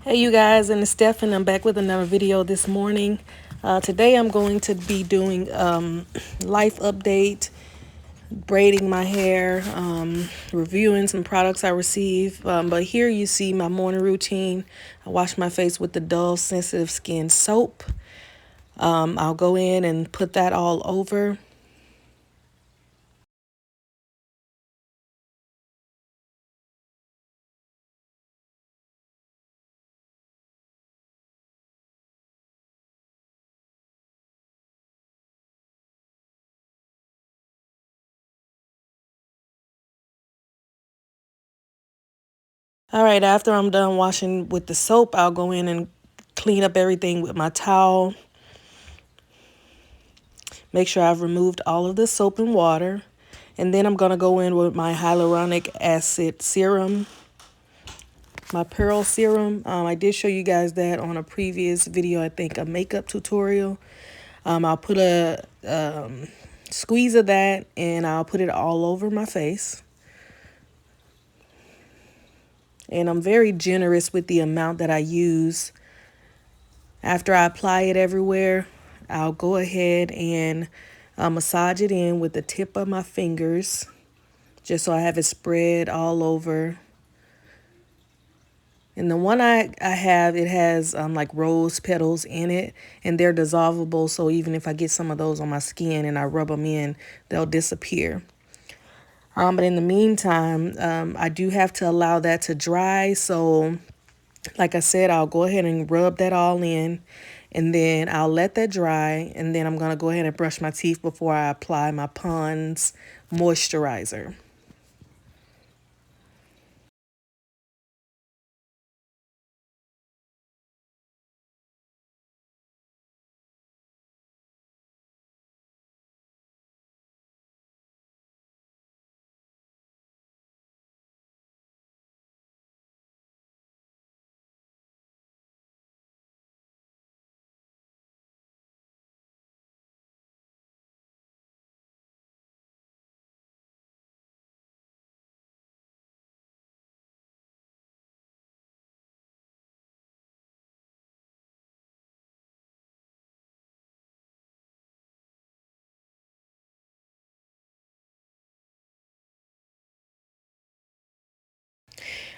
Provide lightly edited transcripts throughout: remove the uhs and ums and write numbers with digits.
Hey you guys, and it's Steph, and I'm back with another video this morning. Today I'm going to be doing life update, braiding my hair, reviewing some products I received. But here you see my morning routine. I wash my face with the Dove Sensitive Skin Soap. I'll go in and put that all over. All right, after I'm done washing with the soap, I'll go in and clean up everything with my towel. Make sure I've removed all of the soap and water. And then I'm going to go in with my hyaluronic acid serum, my pearl serum. I did show you guys that on a previous video, I think a makeup tutorial. I'll put a squeeze of that and I'll put it all over my face. And I'm very generous with the amount that I use. After I apply it everywhere, I'll go ahead and massage it in with the tip of my fingers, just so I have it spread all over. And the one I have, it has like rose petals in it, and they're dissolvable. So even if I get some of those on my skin and I rub them in, they'll disappear. But in the meantime, I do have to allow that to dry. So like I said, I'll go ahead and rub that all in, and then I'll let that dry. And then I'm going to go ahead and brush my teeth before I apply my Pond's moisturizer.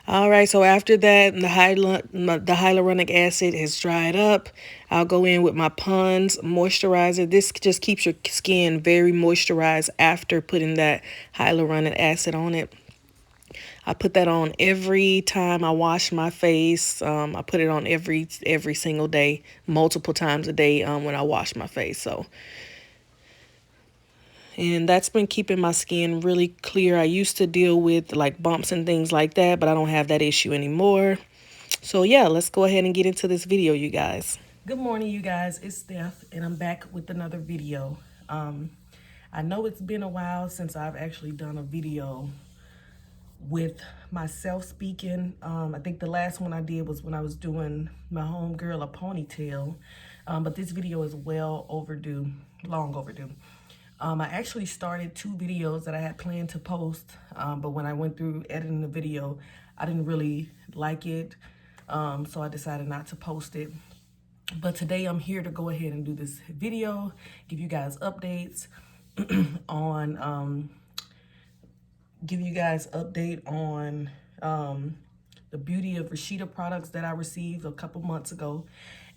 All right, so after that, the hyaluronic acid has dried up. I'll go in with my Pond's moisturizer. This just keeps your skin very moisturized after putting that hyaluronic acid on it. I put that on every time I wash my face. I put it on every single day, multiple times a day when I wash my face. And that's been keeping my skin really clear. I used to deal with like bumps and things like that, but I don't have that issue anymore. So yeah, let's go ahead and get into this video, you guys. Good morning, you guys. It's Steph, and I'm back with another video. I know it's been a while since I've actually done a video with myself speaking. I think the last one I did was when I was doing my homegirl a ponytail. But this video is well overdue, long overdue. I actually started 2 videos that I had planned to post, but when I went through editing the video, I didn't really like it, so I decided not to post it. But today I'm here to go ahead and do this video, give you guys updates on the Beauty of Rashida products that I received a couple months ago,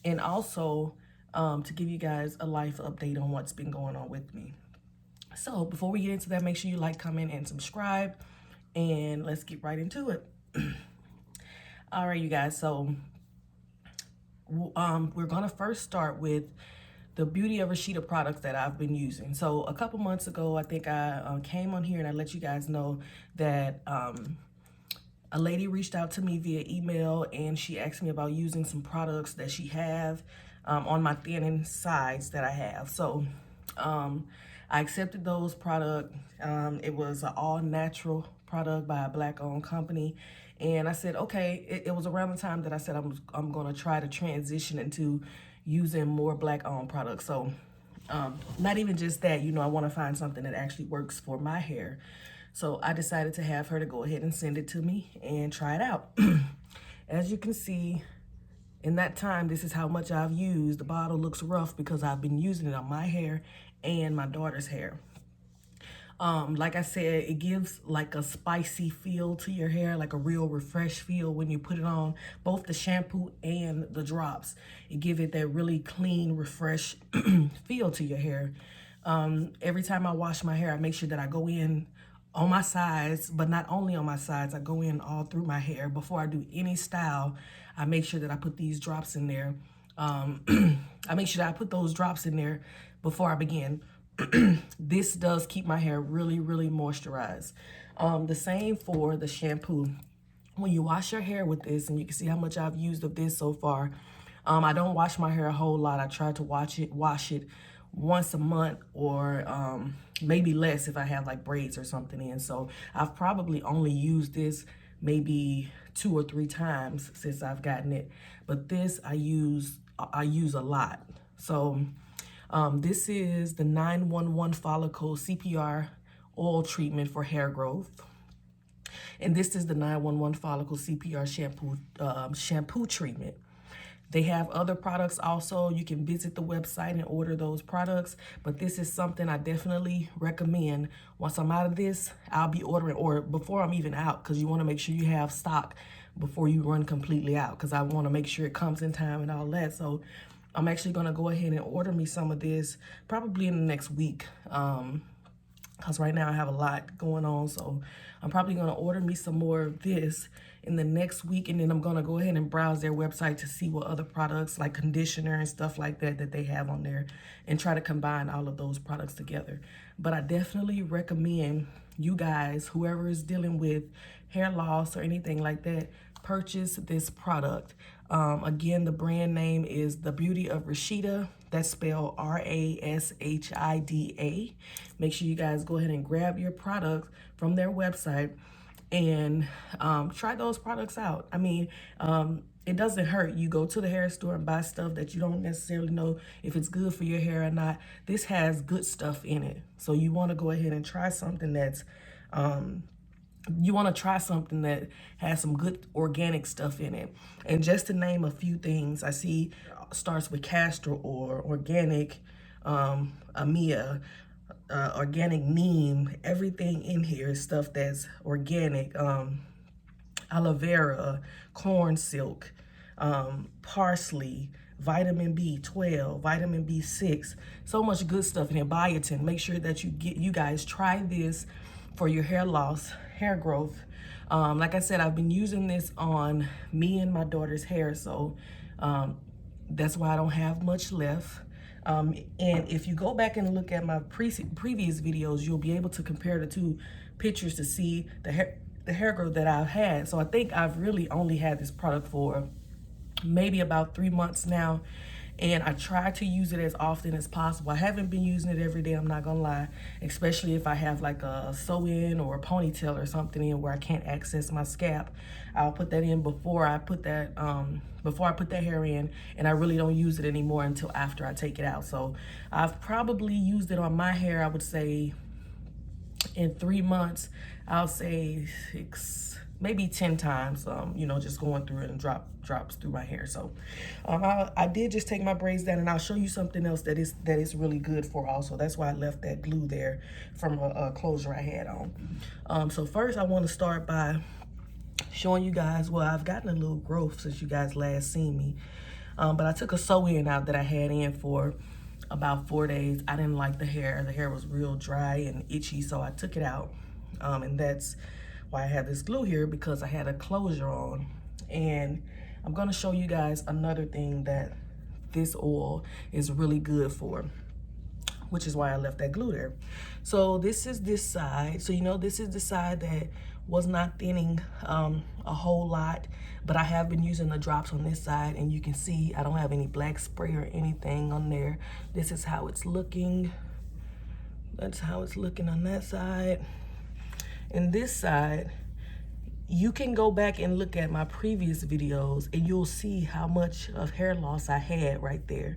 and also to give you guys a life update on what's been going on with me. So before we get into that, make sure you like, comment, and subscribe, and let's get right into it. All right, you guys, so we're gonna first start with the Beauty of Rashida products that I've been using. So a couple months ago, I think I came on here and I let you guys know that a lady reached out to me via email, and she asked me about using some products that she have on my thinning sides that I have. So I accepted those products. It was an all-natural product by a Black-owned company. And I said, okay, it was around the time that I said I'm going to try to transition into using more Black-owned products. So not even just that, you know, I want to find something that actually works for my hair. So I decided to have her to go ahead and send it to me and try it out. As you can see, In that time, this is how much I've used. The bottle looks rough because I've been using it on my hair and my daughter's hair. Like I said, it gives like a spicy feel to your hair, like a real refresh feel when you put it on, both the shampoo and the drops. It give it that really clean, refresh feel to your hair. Every time I wash my hair, I make sure that I go in on my sides, but not only on my sides, I go in all through my hair. Before I do any style, I make sure that I put these drops in there. I make sure that I put those drops in there before I begin. This does keep my hair really, really moisturized. The same for the shampoo. When you wash your hair with this, and you can see how much I've used of this so far, I don't wash my hair a whole lot. I try to wash it once a month, or maybe less if I have like braids or something in. So I've probably only used this maybe 2 or 3 times since I've gotten it. But this I use a lot. So this is the 911 follicle CPR oil treatment for hair growth. And this is the 911 follicle CPR shampoo treatment. They have other products also. You can visit the website and order those products. But this is something I definitely recommend. Once I'm out of this, I'll be ordering, or before I'm even out, because you want to make sure you have stock before you run completely out, because I want to make sure it comes in time and all that. So I'm actually going to go ahead and order me some of this probably in the next week. Because right now I have a lot going on. So I'm probably going to order me some more of this in the next week. And then I'm going to go ahead and browse their website to see what other products like conditioner and stuff like that they have on there, and try to combine all of those products together. But I definitely recommend you guys, whoever is dealing with hair loss or anything like that, purchase this product. Again, the brand name is the Beauty of Rashida. That's spelled Rashida. Make sure you guys go ahead and grab your product from their website and try those products out. I mean, it doesn't hurt. You go to the hair store and buy stuff that you don't necessarily know if it's good for your hair or not. This has good stuff in it. So you want to go ahead and try something that's that has some good organic stuff in it. And just to name a few things, I see starts with castor oil, organic amia, organic neem. Everything in here is stuff that's organic. Aloe vera, corn silk, parsley, vitamin B12, vitamin B6, so much good stuff in here. Biotin. Make sure that you guys try this for your hair loss, hair growth. Like I said, I've been using this on me and my daughter's hair, so that's why I don't have much left. And if you go back and look at my previous videos, you'll be able to compare the two pictures to see the hair growth that I've had. So I think I've really only had this product for maybe about 3 months now, and I try to use it as often as possible. I haven't been using it every day, I'm not gonna lie, especially if I have like a sew-in or a ponytail or something in where I can't access my scalp. I'll put that in before I put that hair in, and I really don't use it anymore until after I take it out. So I've probably used it on my hair, I would say in 3 months, I'll say 6, maybe 10 times, you know, just going through it and drops through my hair. So I did just take my braids down, and I'll show you something else that is really good for also. That's why I left that glue there from a closure I had on. So first I want to start by showing you guys, well, I've gotten a little growth since you guys last seen me, but I took a sew-in out that I had in for about 4 days. I didn't like the hair was real dry and itchy, so I took it out, and that's why I have this glue here, because I had a closure on. And I'm going to show you guys another thing that this oil is really good for, which is why I left that glue there. So this is this side. So you know, this is the side that was not thinning a whole lot, but I have been using the drops on this side, and you can see I don't have any black spray or anything on there. This is how it's looking. That's how it's looking on that side. And this side, you can go back and look at my previous videos, and you'll see how much of hair loss I had right there.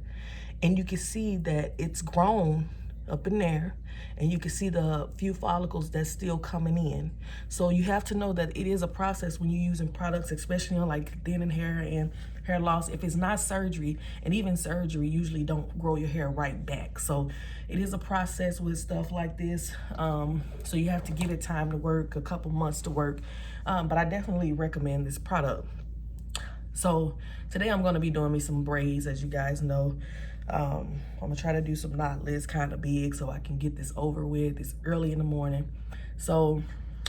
And you can see that it's grown up in there, and you can see the few follicles that's still coming in. So you have to know that it is a process when you're using products, especially on like thinning hair and hair loss if it's not surgery. And even surgery usually don't grow your hair right back. So it is a process with stuff like this. So you have to give it time to work, a couple months to work. But I definitely recommend this product. So today I'm going to be doing me some braids, as you guys know. I'm going to try to do some knotless, kind of big, so I can get this over with. It's early in the morning. So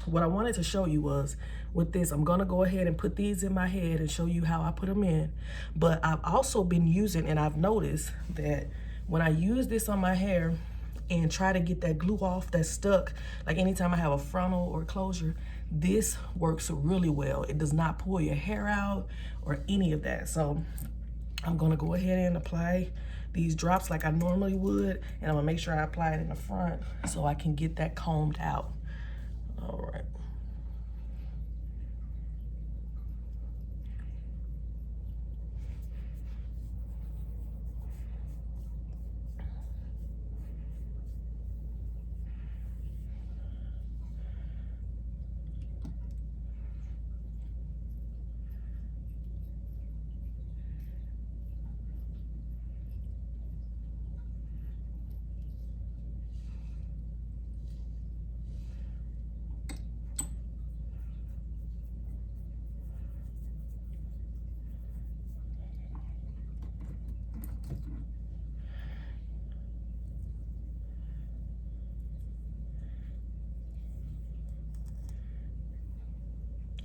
what I wanted to show you was, with this, I'm going to go ahead and put these in my head and show you how I put them in. But I've also been using, and I've noticed that when I use this on my hair and try to get that glue off that's stuck, like anytime I have a frontal or closure, this works really well. It does not pull your hair out or any of that. So I'm gonna go ahead and apply these drops like I normally would, and I'm gonna make sure I apply it in the front so I can get that combed out. All right.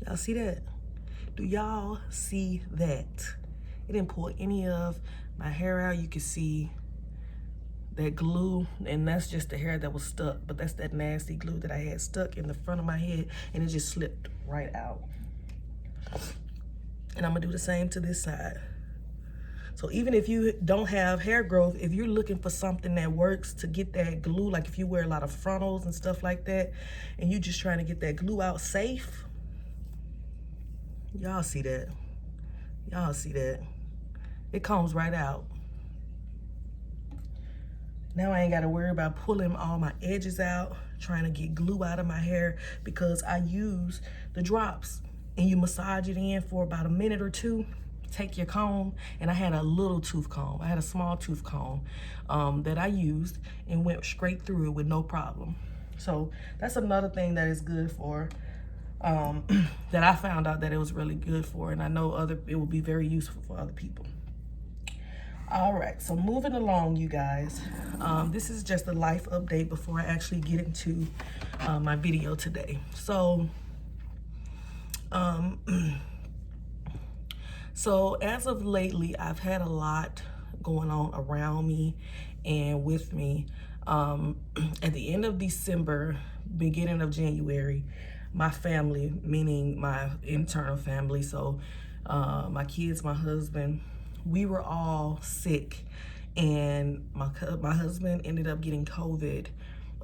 Y'all see that? Do y'all see that? It didn't pull any of my hair out. You can see that glue, and that's just the hair that was stuck, but that's that nasty glue that I had stuck in the front of my head, and it just slipped right out. And I'm gonna do the same to this side. So even if you don't have hair growth, if you're looking for something that works to get that glue, like if you wear a lot of frontals and stuff like that, and you just trying to get that glue out safe, y'all see that? Y'all see that? It comes right out. Now I ain't got to worry about pulling all my edges out, trying to get glue out of my hair, because I use the drops, and you massage it in for about a minute or two. Take your comb, and I had a little tooth comb. I had a small tooth comb that I used and went straight through it with no problem. So that's another thing that is good for, that I found out that it was really good for, and I know it will be very useful for other people. All right, so moving along, you guys. This is just a life update before I actually get into my video today. So, so as of lately, I've had a lot going on around me and with me. At the end of December, beginning of January, my family, meaning my internal family, so my kids, my husband, we were all sick, and my husband ended up getting COVID.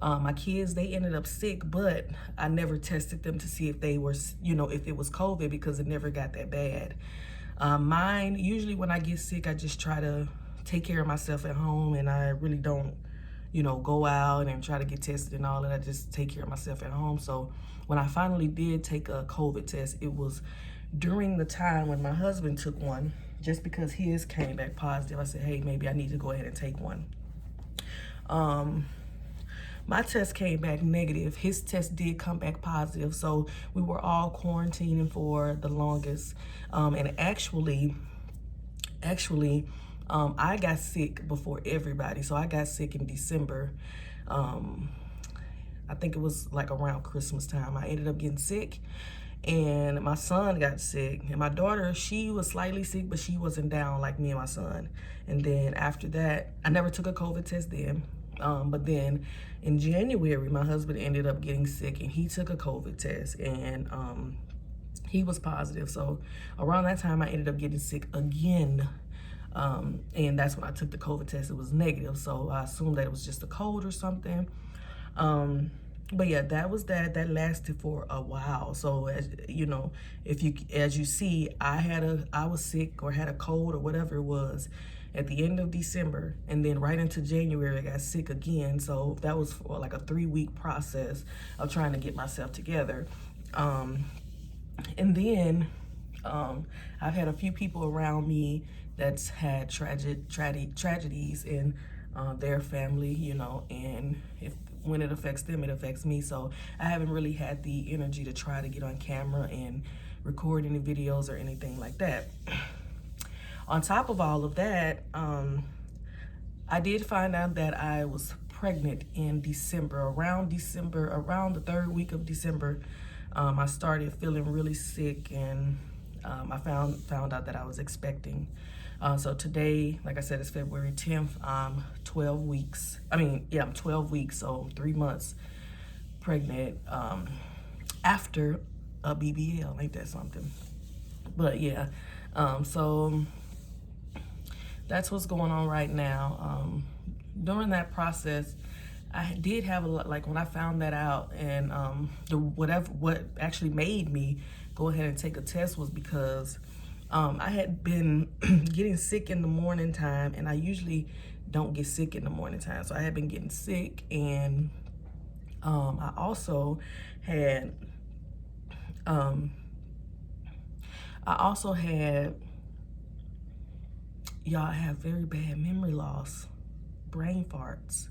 My kids, they ended up sick, but I never tested them to see if they were, if it was COVID, because it never got that bad. Mine, usually when I get sick, I just try to take care of myself at home, and I really don't, go out and try to get tested and all that. I just take care of myself at home. So when I finally did take a COVID test, it was during the time when my husband took one. Just because his came back positive, I said, hey, maybe I need to go ahead and take one. My test came back negative. His test did come back positive. So we were all quarantining for the longest. And actually, I got sick before everybody. So I got sick in December. I think it was like around Christmas time. I ended up getting sick, and my son got sick, and my daughter, she was slightly sick, but she wasn't down like me and my son. And then after that, I never took a COVID test then. But then in January, my husband ended up getting sick, and he took a COVID test, and he was positive. So around that time, I ended up getting sick again. And that's when I took the COVID test. It was negative. So I assumed that it was just a cold or something. But yeah, that was that. That lasted for a while. So as you see, I was sick or had a cold or whatever it was at the end of December, and then right into January, I got sick again. So that was for like a 3-week process of trying to get myself together. And then I've had a few people around me that's had tragedies in their family, you know, and when it affects them, it affects me. So I haven't really had the energy to try to get on camera and record any videos or anything like that. On top of all of that, I did find out that I was pregnant in December. Around the third week of December, I started feeling really sick, and I found out that I was expecting. So today, like I said, it's February 10th. I'm 12 weeks. I'm 12 weeks, so 3 months pregnant after a BBL. Ain't that something? But yeah, so that's what's going on right now. During that process, I did have a lot, like when I found that out, and what actually made me go ahead and take a test was because I had been getting sick in the morning time, and I usually don't get sick in the morning time. So I had been getting sick, and I also had y'all, I have very bad memory loss, brain farts.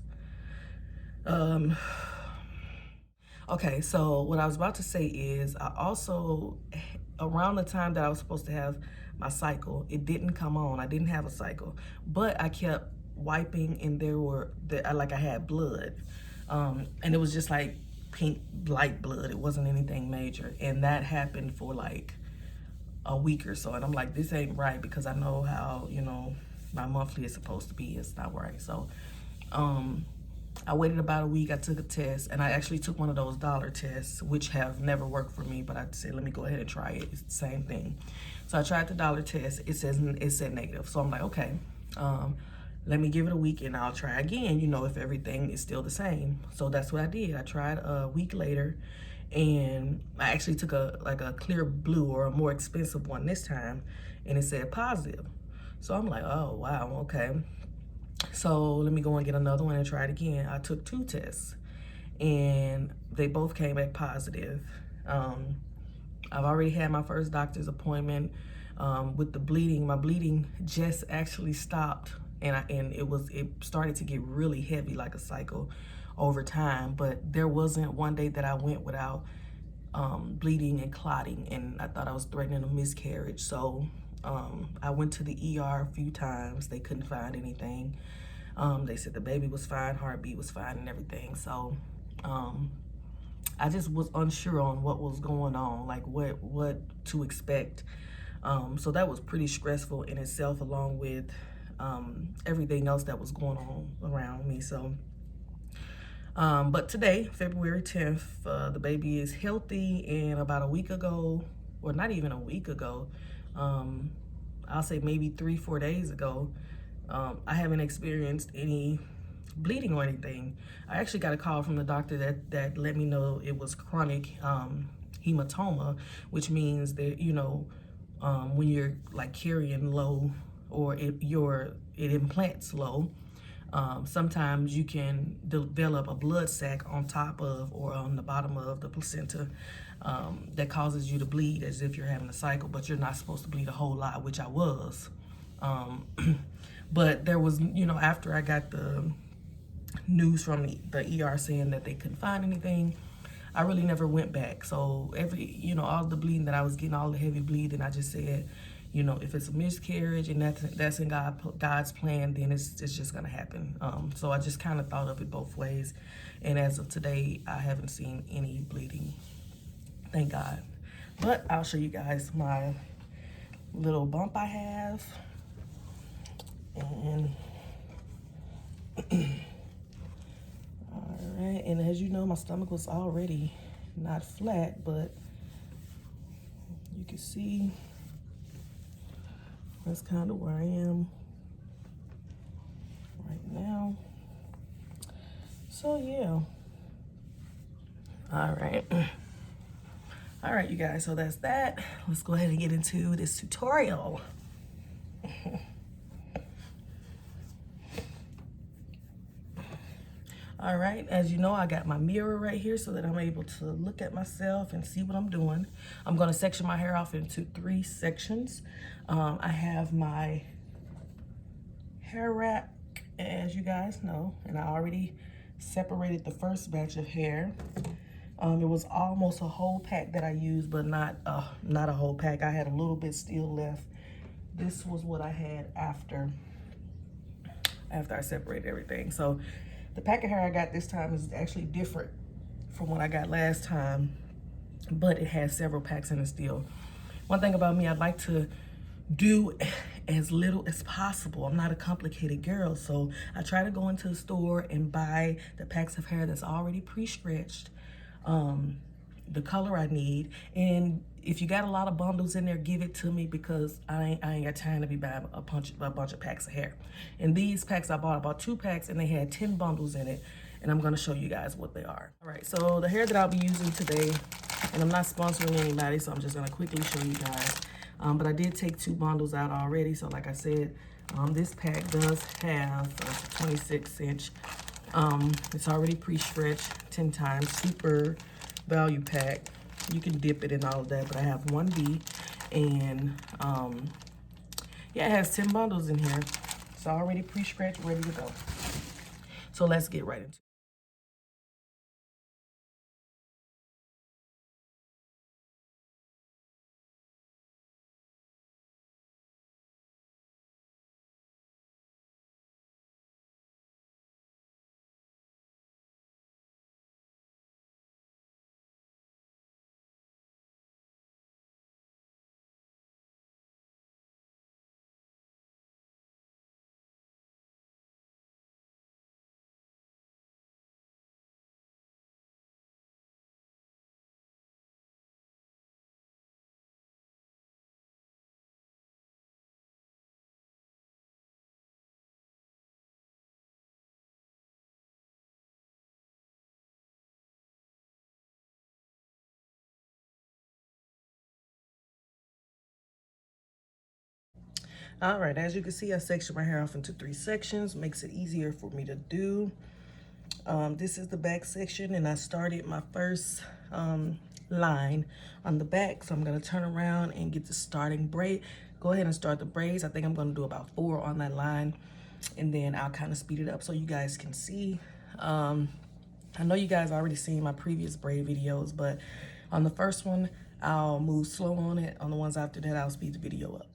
Okay, so what I was about to say is I also, around the time that I was supposed to have my cycle, it didn't come on. I didn't have a cycle, but I kept wiping, and I had blood. And it was just like pink light blood. It wasn't anything major. And that happened for like a week or so. And I'm like, this ain't right, because I know how, you know, my monthly is supposed to be. It's not right. So I waited about a week. I took a test, and I actually took one of those dollar tests, which have never worked for me, but I said, let me go ahead and try it. It's the same thing. So I tried the dollar test. It said negative. So I'm like, okay, let me give it a week and I'll try again, you know, if everything is still the same. So that's what I did. I tried a week later, and I actually took a clear blue, or a more expensive one this time, and it said positive. So I'm like, oh, wow, okay. So let me go and get another one and try it again. I took 2 tests, and they both came back positive. I've already had my first doctor's appointment with the bleeding. My bleeding just actually stopped, and it started to get really heavy, like a cycle, over time. But there wasn't one day that I went without bleeding and clotting, and I thought I was threatening a miscarriage. So I went to the ER a few times. They couldn't find anything. They said the baby was fine, heartbeat was fine, and everything. So I just was unsure on what was going on, like what to expect. So that was pretty stressful in itself, along with everything else that was going on around me. So but today, February 10th, the baby is healthy, and about a week ago, or not even a week ago, I'll say maybe 3-4 days ago, I haven't experienced any bleeding or anything. I actually got a call from the doctor that let me know it was chronic hematoma, which means that, you know, when you're like carrying low, or it implants low, sometimes you can develop a blood sac on top of, or on the bottom of the placenta, that causes you to bleed as if you're having a cycle, but you're not supposed to bleed a whole lot, which I was. But there was, you know, after I got the news from the ER saying that they couldn't find anything, I really never went back. So all the bleeding that I was getting, all the heavy bleeding, I just said, you know, if it's a miscarriage and that's in God's plan, then it's just gonna happen. So I just kind of thought of it both ways. And as of today, I haven't seen any bleeding, thank God. But I'll show you guys my little bump I have. And all right, and as you know, my stomach was already not flat, but you can see that's kind of where I am right now. So yeah. All right, you guys, so that's that. Let's go ahead and get into this tutorial. All right, as you know, I got my mirror right here so that I'm able to look at myself and see what I'm doing. I'm gonna section my hair off into 3 sections. I have my hair rack, as you guys know, and I already separated the first batch of hair. It was almost a whole pack that I used, but not a whole pack. I had a little bit still left. This was what I had after I separated everything. So the pack of hair I got this time is actually different from what I got last time, but it has several packs in it still. One thing about me, I'd like to do as little as possible. I'm not a complicated girl, so I try to go into the store and buy the packs of hair that's already pre-stretched, the color I need, and if you got a lot of bundles in there, give it to me, because I ain't got time to be buying a bunch of packs of hair. And these packs, I bought 2 packs, and they had 10 bundles in it, and I'm gonna show you guys what they are. All right, so the hair that I'll be using today, and I'm not sponsoring anybody, so I'm just gonna quickly show you guys. But I did take 2 bundles out already, so like I said, this pack does have a 26-inch. It's already pre-stretched 10 times, super value pack. You can dip it in all of that, but I have 1B, and yeah, it has 10 bundles in here. It's already pre-stretched, ready to go. So let's get right into it. All right, as you can see, I sectioned my hair off into 3 sections, makes it easier for me to do. This is the back section, and I started my first line on the back, so I'm gonna turn around and get the starting braid. Go ahead and start the braids. I think I'm gonna do about 4 on that line, and then I'll kind of speed it up so you guys can see. I know you guys already seen my previous braid videos, but on the first one, I'll move slow on it. On the ones after that, I'll speed the video up.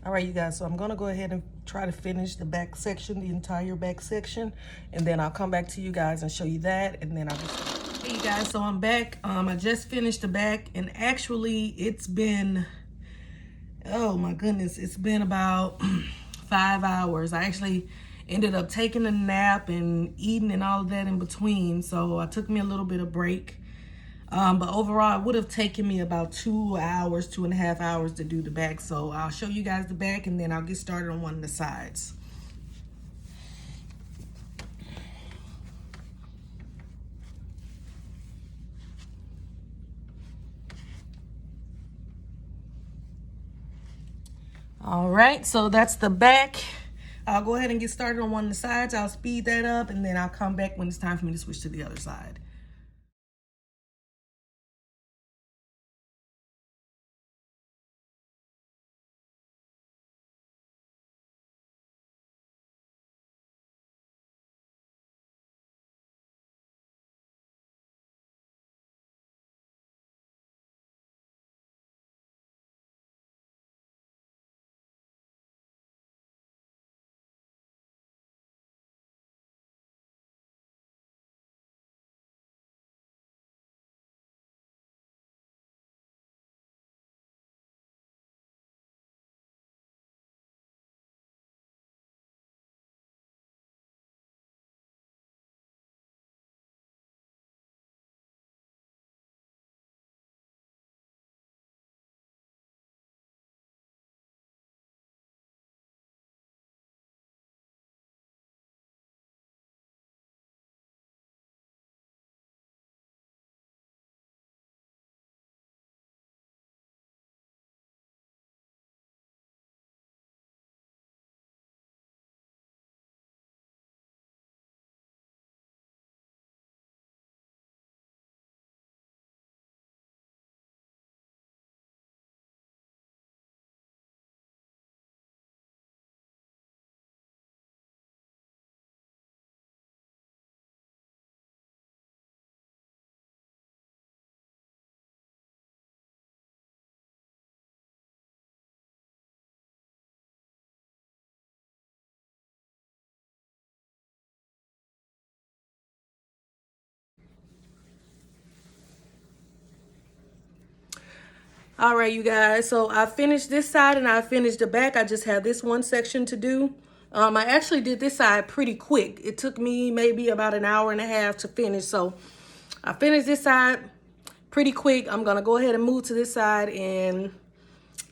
All right, you guys, so I'm gonna go ahead and try to finish the back section, the entire back section, and then I'll come back to you guys and show you that, and then I'll just... Hey, you guys, so I'm back. I just finished the back, and actually it's been, oh my goodness, it's been about 5 hours. I actually ended up taking a nap and eating and all of that in between, so I took me a little bit of break. But overall, it would have taken me about 2 hours, 2.5 hours to do the back. So I'll show you guys the back, and then I'll get started on one of the sides. All right, so that's the back. I'll go ahead and get started on one of the sides. I'll speed that up, and then I'll come back when it's time for me to switch to the other side. All right, you guys, so I finished this side and I finished the back. I just have this one section to do. I actually did this side pretty quick. It took me maybe about an hour and a half to finish. So I finished this side pretty quick. I'm gonna go ahead and move to this side, and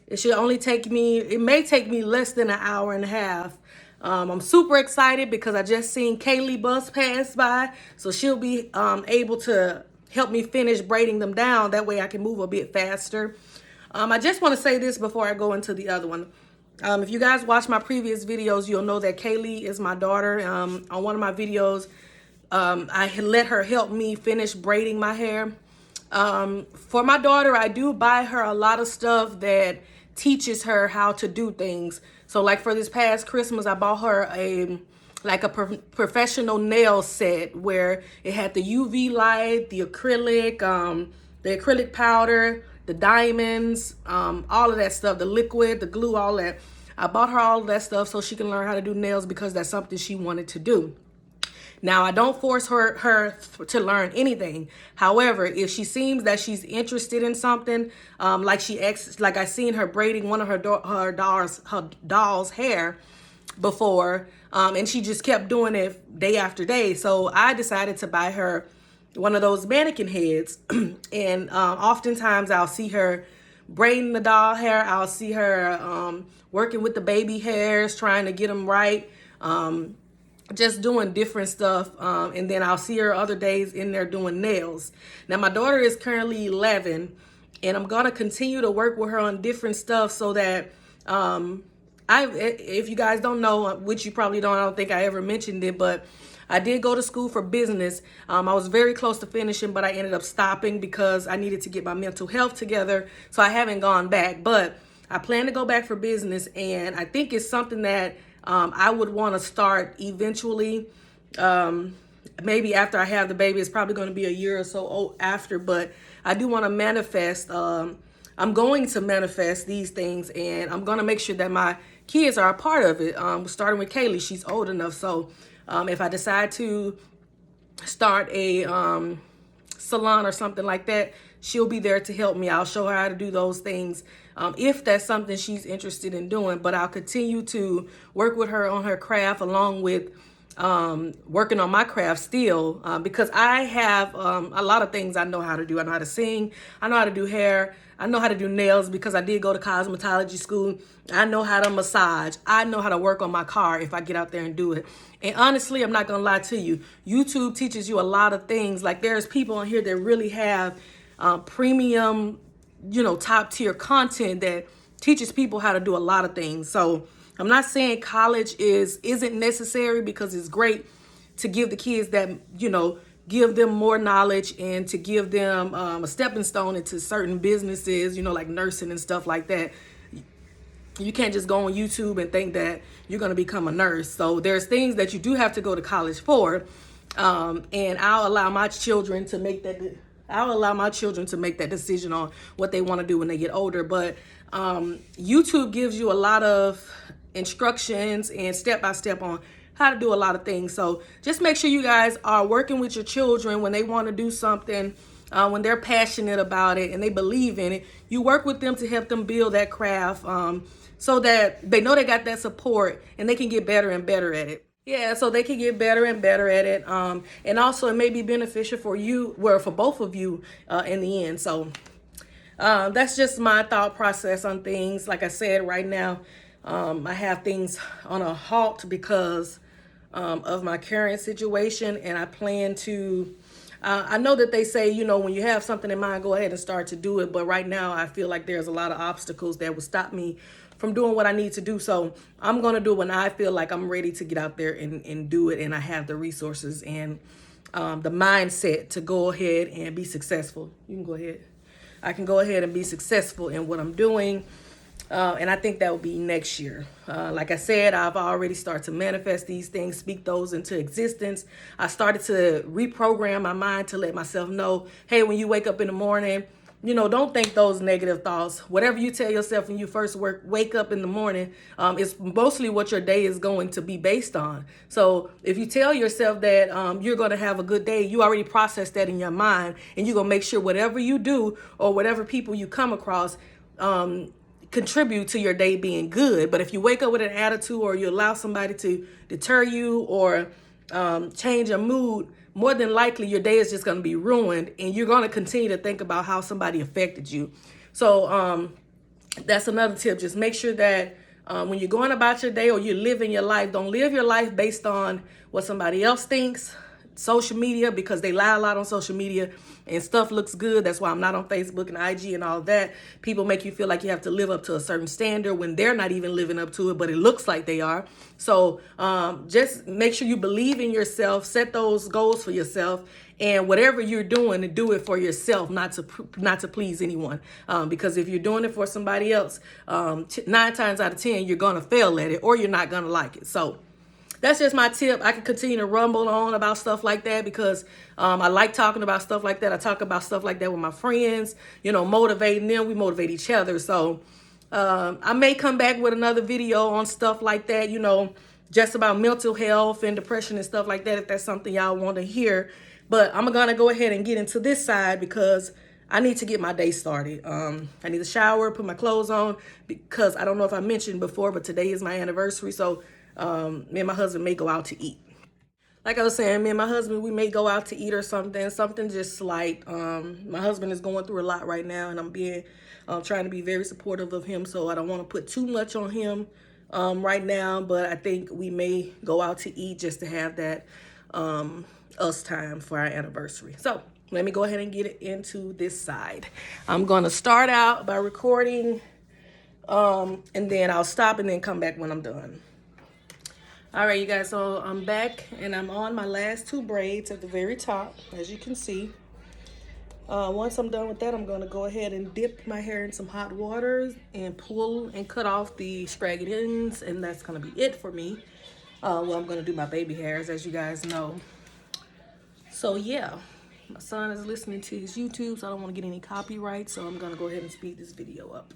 it should only take me, it may take me less than an hour and a half. I'm super excited because I just seen Kaylee bus pass by. So she'll be able to help me finish braiding them down. That way I can move a bit faster. I just want to say this before I go into the other one. If you guys watch my previous videos, you'll know that Kaylee is my daughter. On one of my videos, I let her help me finish braiding my hair. For my daughter, I do buy her a lot of stuff that teaches her how to do things. So like for this past Christmas, I bought her a professional nail set where it had the UV light, the acrylic powder, the diamonds, all of that stuff, the liquid, the glue, all that. I bought her all of that stuff so she can learn how to do nails because that's something she wanted to do. Now, I don't force her to learn anything. However, if she seems that she's interested in something, like I seen her braiding one of her doll's hair before, and she just kept doing it day after day. So I decided to buy her one of those mannequin heads, and oftentimes I'll see her braiding the doll hair. I'll see her working with the baby hairs, trying to get them right. Just doing different stuff, and then I'll see her other days in there doing nails. Now my daughter is currently 11, and I'm gonna continue to work with her on different stuff so that if you guys don't know, which you probably don't, I don't think I ever mentioned it, but I did go to school for business. I was very close to finishing, but I ended up stopping because I needed to get my mental health together, so I haven't gone back. But I plan to go back for business, and I think it's something that I would want to start eventually. Maybe after I have the baby. It's probably going to be a year or so after, but I do want to manifest I'm going to manifest these things, and I'm going to make sure that my kids are a part of it. Starting with Kaylee, she's old enough. So if I decide to start a salon or something like that, she'll be there to help me. I'll show her how to do those things if that's something she's interested in doing. But I'll continue to work with her on her craft, along with working on my craft still, because I have a lot of things I know how to do. I know how to sing, I know how to do hair, I know how to do nails because I did go to cosmetology school. I know how to massage. I know how to work on my car if I get out there and do it. And honestly, I'm not gonna lie to you, YouTube teaches you a lot of things. Like, there's people on here that really have premium, top tier content that teaches people how to do a lot of things. So I'm not saying college isn't necessary, because it's great to give the kids that, give them more knowledge and to give them a stepping stone into certain businesses, like nursing and stuff like that. You can't just go on YouTube and think that you're going to become a nurse. So there's things that you do have to go to college for. And I'll allow my children to make that. Decision on what they want to do when they get older. But YouTube gives you a lot of instructions and step-by-step on how to do a lot of things. So just make sure you guys are working with your children when they want to do something, when they're passionate about it and they believe in it. You work with them to help them build that craft, so that they know they got that support and they can get better and better at it. Yeah, so they can get better and better at it. And also it may be beneficial for you, for both of you in the end. So that's just my thought process on things. Like I said, right now, I have things on a halt because of my current situation. And I plan to, I know that they say, when you have something in mind, go ahead and start to do it. But right now, I feel like there's a lot of obstacles that will stop me from doing what I need to do. So I'm going to do it when I feel like I'm ready to get out there and do it. And I have the resources and the mindset to go ahead and be successful. You can go ahead. I can go ahead and be successful in what I'm doing. And I think that will be next year. Like I said, I've already started to manifest these things, speak those into existence. I started to reprogram my mind to let myself know, hey, when you wake up in the morning, don't think those negative thoughts. Whatever you tell yourself when you first wake up in the morning, it's mostly what your day is going to be based on. So if you tell yourself that you're going to have a good day, you already processed that in your mind, and you're going to make sure whatever you do or whatever people you come across contribute to your day being good. But if you wake up with an attitude, or you allow somebody to deter you or change your mood, more than likely your day is just going to be ruined, and you're going to continue to think about how somebody affected you. So that's another tip. Just make sure that when you're going about your day or you're living your life, don't live your life based on what somebody else thinks. Social media, because they lie a lot on social media and stuff looks good. That's why I'm not on Facebook and IG and all that. People make you feel like you have to live up to a certain standard when they're not even living up to it, but it looks like they are. So just make sure you believe in yourself, set those goals for yourself, and whatever you're doing, to do it for yourself, not to please anyone. Because if you're doing it for somebody else, 9 times out of 10, you're gonna fail at it, or you're not gonna like it. So that's just my tip. I can continue to rumble on about stuff like that because I like talking about stuff like that. I talk about stuff like that with my friends, motivating them. We motivate each other. So I may come back with another video on stuff like that, just about mental health and depression and stuff like that, if that's something y'all want to hear. But I'm going to go ahead and get into this side because I need to get my day started. I need to shower, put my clothes on, because I don't know if I mentioned before, but today is my anniversary. So me and my husband may go out to eat. Like I was saying, me and my husband, we may go out to eat or something just light. My husband is going through a lot right now, and I'm trying to be very supportive of him, so I don't want to put too much on him right now, but I think we may go out to eat just to have that us time for our anniversary. So let me go ahead and get into this side. I'm going to start out by recording, and then I'll stop and then come back when I'm done. All right, you guys, so I'm back and I'm on my last 2 braids at the very top, as you can see. Once I'm done with that, I'm going to go ahead and dip my hair in some hot water and pull and cut off the scraggly ends, and that's going to be it for me. Well, I'm going to do my baby hairs, as you guys know. So, yeah. My son is listening to his YouTube, so I don't want to get any copyright, so I'm going to go ahead and speed this video up.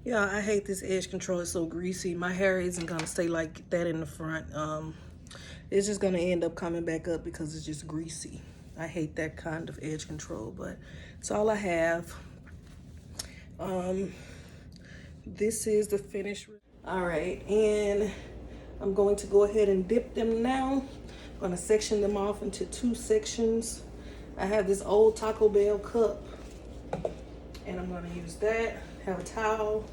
Yeah, I hate this edge control. It's so greasy. My hair isn't gonna stay like that in the front. It's just gonna end up coming back up because it's just greasy. I hate that kind of edge control, but it's all I have. This is the finished. All right, and I'm going to go ahead and dip them now. I'm gonna section them off into 2 sections. I have this old Taco Bell cup, and I'm gonna use that. Have a towel.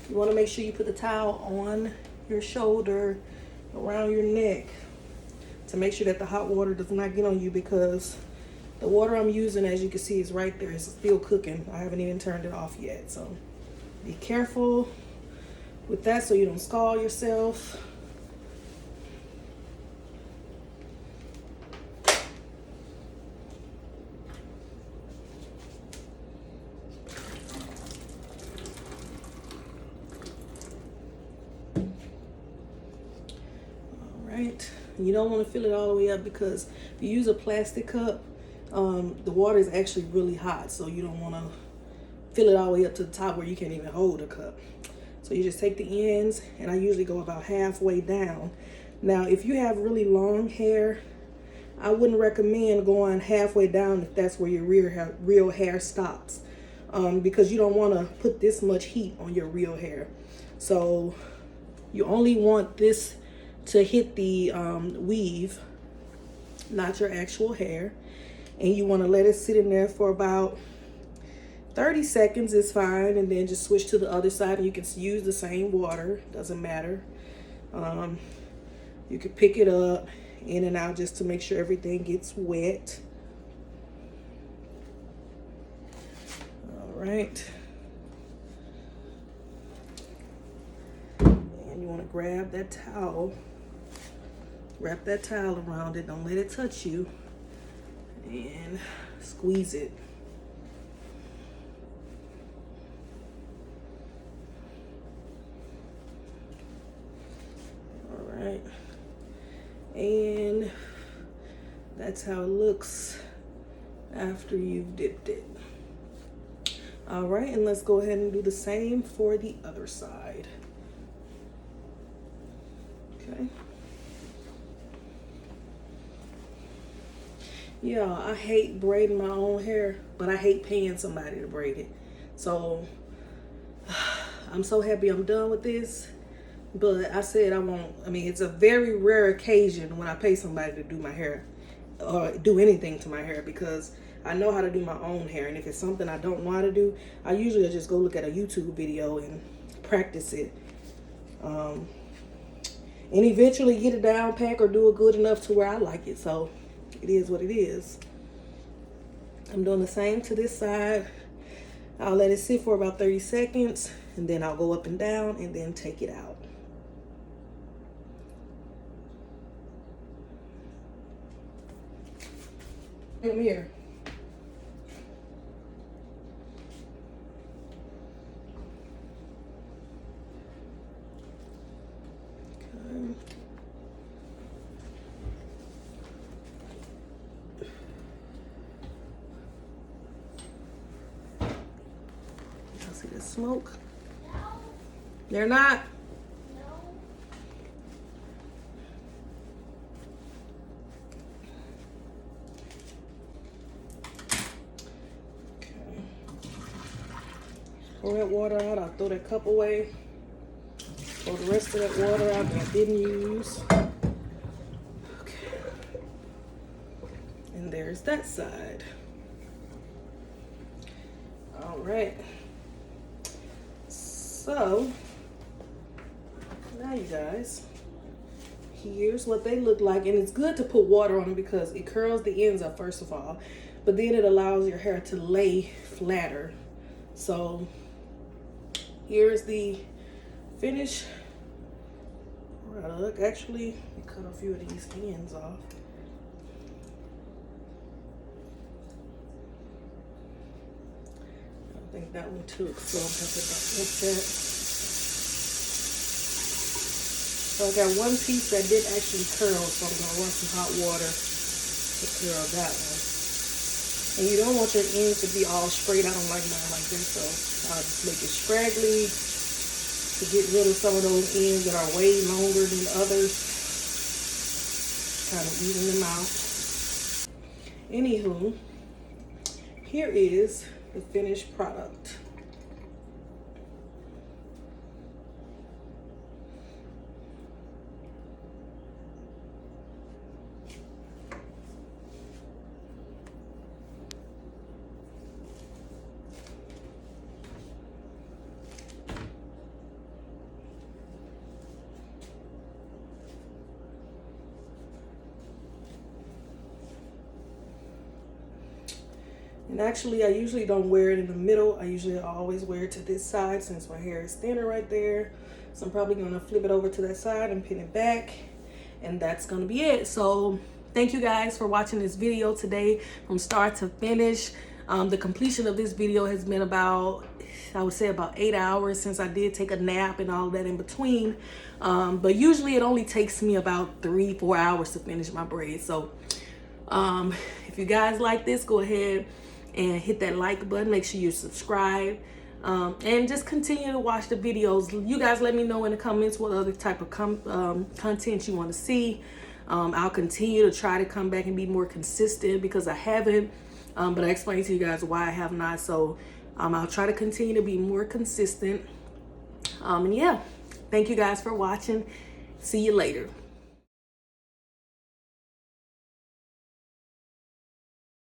You wanna make sure you put the towel on your shoulder, around your neck, to make sure that the hot water does not get on you, because the water I'm using, as you can see, is right there. It's still cooking. I haven't even turned it off yet, so be careful with that so you don't scald yourself. Right, you don't want to fill it all the way up, because if you use a plastic cup, the water is actually really hot, so you don't want to fill it all the way up to the top where you can't even hold a cup. So you just take the ends, and I usually go about halfway down. Now, if you have really long hair, I wouldn't recommend going halfway down if that's where your real hair stops, because you don't want to put this much heat on your real hair. So you only want this to hit the weave, not your actual hair. And you want to let it sit in there for about 30 seconds is fine, and then just switch to the other side, and you can use the same water, doesn't matter. You can pick it up in and out just to make sure everything gets wet. All right. And you want to grab that towel, wrap that towel around it, don't let it touch you, and squeeze it. All right, and that's how it looks after you've dipped it. All right, and let's go ahead and do the same for the other side. Okay. Yeah, I hate braiding my own hair, but I hate paying somebody to braid it. So I'm so happy I'm done with this. But I said I won't. I mean, it's a very rare occasion when I pay somebody to do my hair or do anything to my hair, because I know how to do my own hair. And if it's something I don't know how to do, I usually just go look at a YouTube video and practice it. And eventually get it down pack or do it good enough to where I like it. So it is what it is. I'm doing the same to this side. I'll let it sit for about 30 seconds and then I'll go up and down and then take it out. Come here. Y'all see the smoke? No. They're not? No. Okay. Pour that water out. I'll throw that cup away. Throw the rest of that water out that I didn't use. Okay. And there's that side. All right. So now you guys, here's what they look like. And it's good to put water on them because it curls the ends up first of all, but then it allows your hair to lay flatter. So here's the finished product. Actually, let me cut a few of these ends off. I think that one took, so I'm gonna put that. So I got one piece that did actually curl, so I'm gonna run some hot water to curl that one. And you don't want your ends to be all straight. I don't like mine like this, so I'll just make it scraggly to get rid of some of those ends that are way longer than others. Kind of even them out. Anywho, here is the finished product. And actually, I usually don't wear it in the middle. I usually always wear it to this side since my hair is thinner right there. So I'm probably gonna flip it over to that side and pin it back. And that's gonna be it. So thank you guys for watching this video today from start to finish. The completion of this video has been about, I would say about 8 hours, since I did take a nap and all that in between. But usually it only takes me about 3-4 hours to finish my braids. So if you guys like this, go ahead and hit that like button. Make sure you subscribe, and just continue to watch the videos. You guys let me know in the comments what other type of content you want to see. I'll continue to try to come back and be more consistent, because I haven't, but I explained to you guys why I have not. So I'll try to continue to be more consistent. And yeah, thank you guys for watching. See you later.